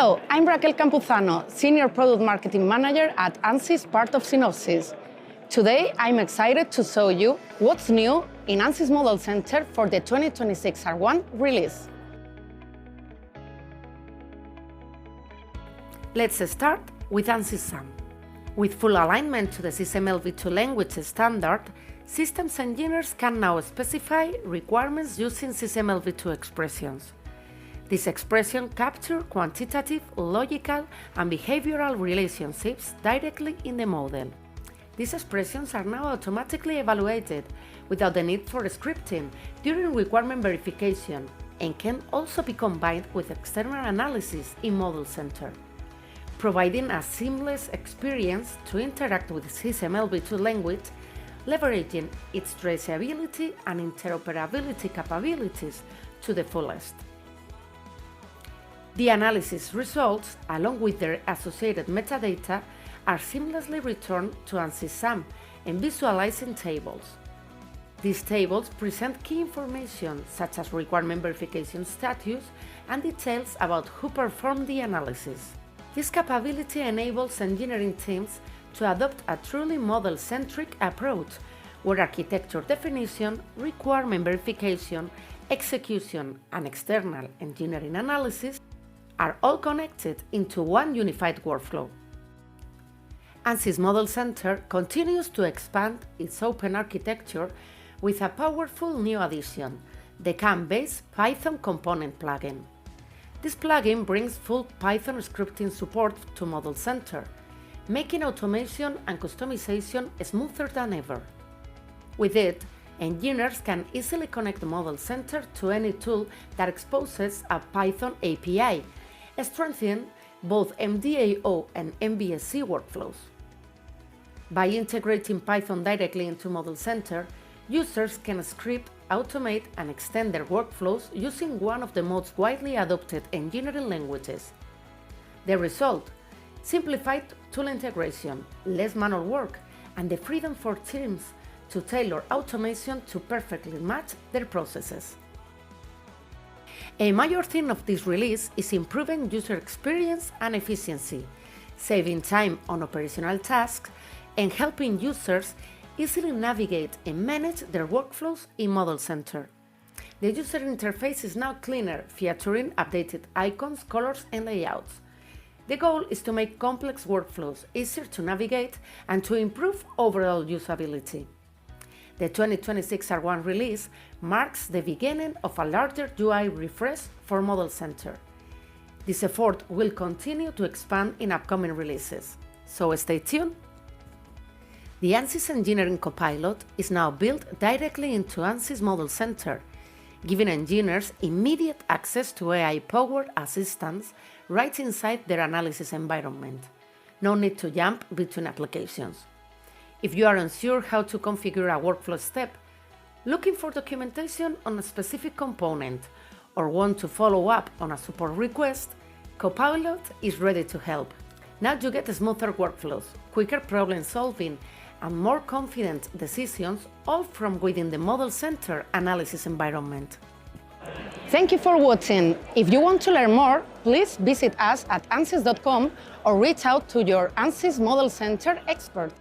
Hello, I'm Raquel Campuzano, Senior Product Marketing Manager at Ansys, part of Synopsys. Today, I'm excited to show you what's new in Ansys ModelCenter for the 2026 R1 release. Let's start with Ansys SAM. With full alignment to the SysML v2 language standard, systems engineers can now specify requirements using SysML v2 expressions. These expressions capture quantitative, logical, and behavioral relationships directly in the model. These expressions are now automatically evaluated without the need for scripting during requirement verification and can also be combined with external analysis in ModelCenter, providing a seamless experience to interact with SysML v2 language, leveraging its traceability and interoperability capabilities to the fullest. The analysis results, along with their associated metadata, are seamlessly returned to Ansys SAM and visualized in tables. These tables present key information such as requirement verification status and details about who performed the analysis. This capability enables engineering teams to adopt a truly model-centric approach, where architecture definition, requirement verification, execution, and external engineering analysis are all connected into one unified workflow. Ansys ModelCenter continues to expand its open architecture with a powerful new addition, the CAM-based Python component plugin. This plugin brings full Python scripting support to ModelCenter, making automation and customization smoother than ever. With it, engineers can easily connect ModelCenter to any tool that exposes a Python API, strengthening both MDAO and MBSE workflows. By integrating Python directly into ModelCenter, users can script, automate, and extend their workflows using one of the most widely adopted engineering languages. The result: simplified tool integration, less manual work, and the freedom for teams to tailor automation to perfectly match their processes. A major theme of this release is improving user experience and efficiency, saving time on operational tasks, and helping users easily navigate and manage their workflows in ModelCenter. The user interface is now cleaner, featuring updated icons, colors, and layouts. The goal is to make complex workflows easier to navigate and to improve overall usability. The 2026 R1 release marks the beginning of a larger UI refresh for ModelCenter. This effort will continue to expand in upcoming releases, so stay tuned. The Ansys Engineering Copilot is now built directly into Ansys ModelCenter, giving engineers immediate access to AI-powered assistance right inside their analysis environment. No need to jump between applications. If you are unsure how to configure a workflow step, looking for documentation on a specific component, or want to follow up on a support request, Copilot is ready to help. Now you get smoother workflows, quicker problem solving, and more confident decisions, all from within the ModelCenter analysis environment. Thank you for watching. If you want to learn more, please visit us at ansys.com or reach out to your Ansys ModelCenter expert.